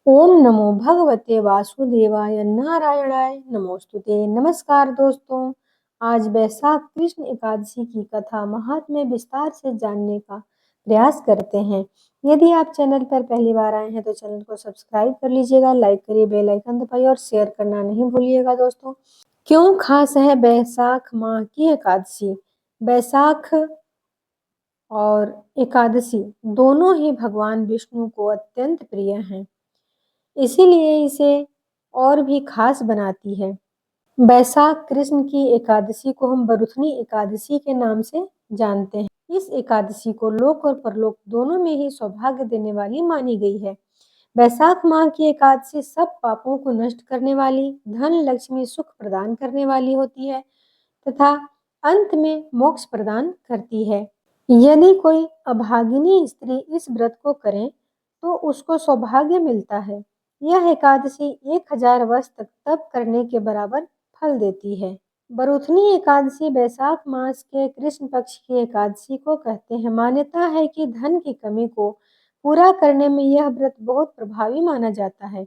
ओम नमो भगवते वासुदेवाय नारायणाय नमोस्तुते। नमस्कार दोस्तों, आज वैशाख कृष्ण एकादशी की कथा महात्म्य विस्तार से जानने का प्रयास करते हैं। यदि आप चैनल पर पहली बार आए हैं तो चैनल को सब्सक्राइब कर लीजिएगा, लाइक करिए, बेल आइकन दबाइए और शेयर करना नहीं भूलिएगा दोस्तों। क्यों खास है वैशाख माह की एकादशी? वैशाख और एकादशी दोनों ही भगवान विष्णु को अत्यंत प्रिय हैं, इसीलिए इसे और भी खास बनाती है। वैशाख कृष्ण की एकादशी को हम बरुथनी एकादशी के नाम से जानते हैं। इस एकादशी को लोक और परलोक दोनों में ही सौभाग्य देने वाली मानी गई है। वैशाख माह की एकादशी सब पापों को नष्ट करने वाली, धन लक्ष्मी सुख प्रदान करने वाली होती है तथा अंत में मोक्ष प्रदान करती है। यदि कोई अभागिनी स्त्री इस व्रत को करे तो उसको सौभाग्य मिलता है। यह एकादशी 1000 वर्ष तक तप करने के बराबर फल देती है। बरुथनी एकादशी वैशाख मास के कृष्ण पक्ष की एकादशी को कहते हैं। मान्यता है कि धन की कमी को पूरा करने में यह व्रत बहुत प्रभावी माना जाता है।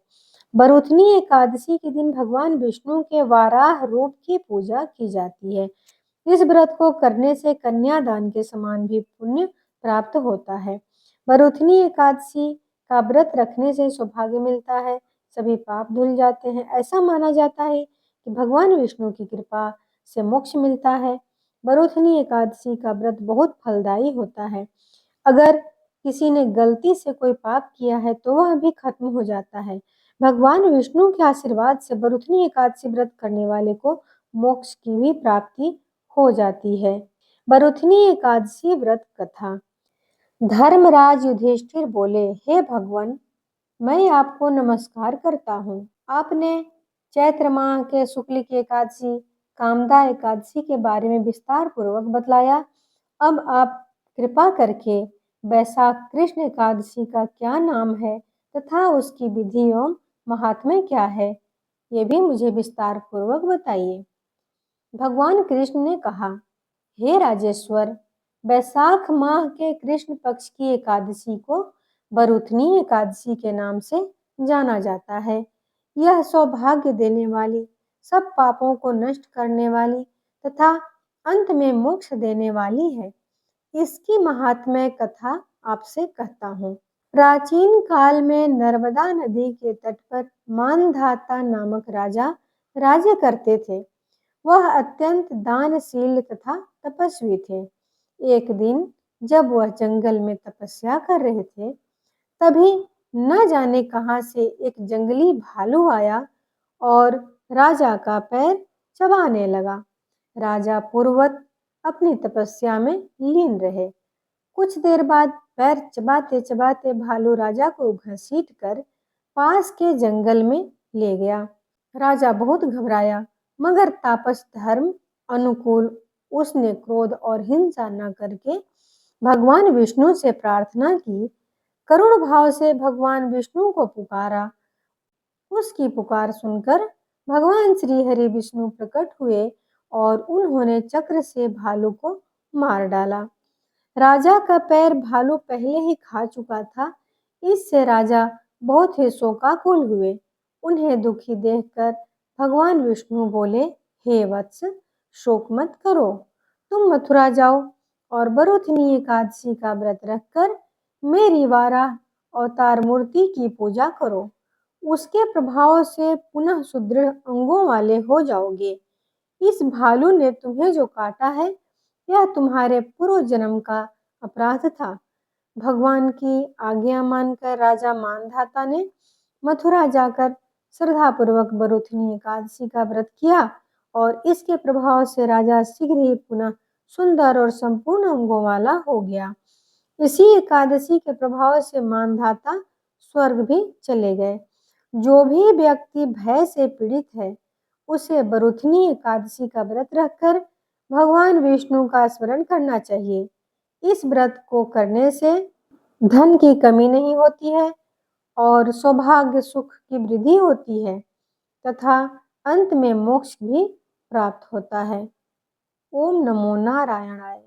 बरुथनी एकादशी के दिन भगवान विष्णु के वाराह रूप की पूजा की जाती है। इस व्रत को करने से कन्यादान के समान भी पुण्य प्राप्त होता है। बरुथनी एकादशी का व्रत रखने से सौभाग्य मिलता है, सभी पाप धुल जाते हैं। ऐसा माना जाता है कि भगवान विष्णु की कृपा से मोक्ष मिलता है। बरुथनी एकादशी का व्रत बहुत फलदायी होता है। अगर किसी ने गलती से कोई पाप किया है तो वह भी खत्म हो जाता है। भगवान विष्णु के आशीर्वाद से बरुथनी एकादशी व्रत करने वाले को मोक्ष की भी प्राप्ति हो जाती है। बरुथनी एकादशी व्रत कथा। धर्मराज युधिष्ठिर बोले, हे भगवान, मैं आपको नमस्कार करता हूँ। आपने चैत्र माह के शुक्ल की एकादशी कामदा एकादशी के बारे में विस्तार पूर्वक बतलाया। अब आप कृपा करके वैशाख कृष्ण एकादशी का क्या नाम है तथा उसकी विधि एवं महात्म्य क्या है, ये भी मुझे विस्तार पूर्वक बताइए। भगवान कृष्ण ने कहा, हे राजेश्वर, वैशाख माह के कृष्ण पक्ष की एकादशी को बरुथनी एकादशी के नाम से जाना जाता है। यह सौभाग्य देने वाली, सब पापों को नष्ट करने वाली तथा अंत में मोक्ष देने वाली है। इसकी महात्म्य कथा आपसे कहता हूँ। प्राचीन काल में नर्मदा नदी के तट पर मानधाता नामक राजा राज्य करते थे। वह अत्यंत दानशील तथा तपस्वी थे। एक दिन जब वह जंगल में तपस्या कर रहे थे, तभी न जाने कहां से एक जंगली भालू आया और राजा का पैर चबाने लगा। राजा पूर्ववत अपनी तपस्या में लीन रहे। कुछ देर बाद पैर चबाते चबाते भालू राजा को घसीट कर पास के जंगल में ले गया। राजा बहुत घबराया, मगर तापस धर्म अनुकूल उसने क्रोध और हिंसा न करके भगवान विष्णु से प्रार्थना की। करुण भाव से भगवान विष्णु को पुकारा। उसकी पुकार सुनकर भगवान श्री हरि विष्णु प्रकट हुए और उन्होंने चक्र से भालू को मार डाला। राजा का पैर भालू पहले ही खा चुका था। इससे राजा बहुत ही शोकाकुल हुए। उन्हें दुखी देखकर भगवान विष्णु बोले, हे वत्स, शोक मत करो। तुम मथुरा जाओ और बरुथनी एकादशी का व्रत रखकर मेरी वाराह अवतार मूर्ति की पूजा करो। उसके प्रभाव से पुनः सुदृढ़ अंगों वाले हो जाओगे। इस भालू ने तुम्हें जो काटा है, यह तुम्हारे पूर्व जन्म का अपराध था। भगवान की आज्ञा मानकर राजा मानधाता ने मथुरा जाकर श्रद्धापूर्वक बरुथनी एकादशी का व्रत किया और इसके प्रभाव से राजा शीघ्र ही पुनः सुंदर और संपूर्ण अंगों वाला हो गया। इसी एकादशी के प्रभाव से मानधाता स्वर्ग भी चले गए। जो भी व्यक्ति भय से पीड़ित है, उसे बरुथनी एकादशी का व्रत रखकर भगवान विष्णु का स्मरण करना चाहिए। इस व्रत को करने से धन की कमी नहीं होती है और सौभाग्य सुख की वृद्धि होती है तथा अंत में मोक्ष भी प्राप्त होता है। ओम नमो नारायणाय।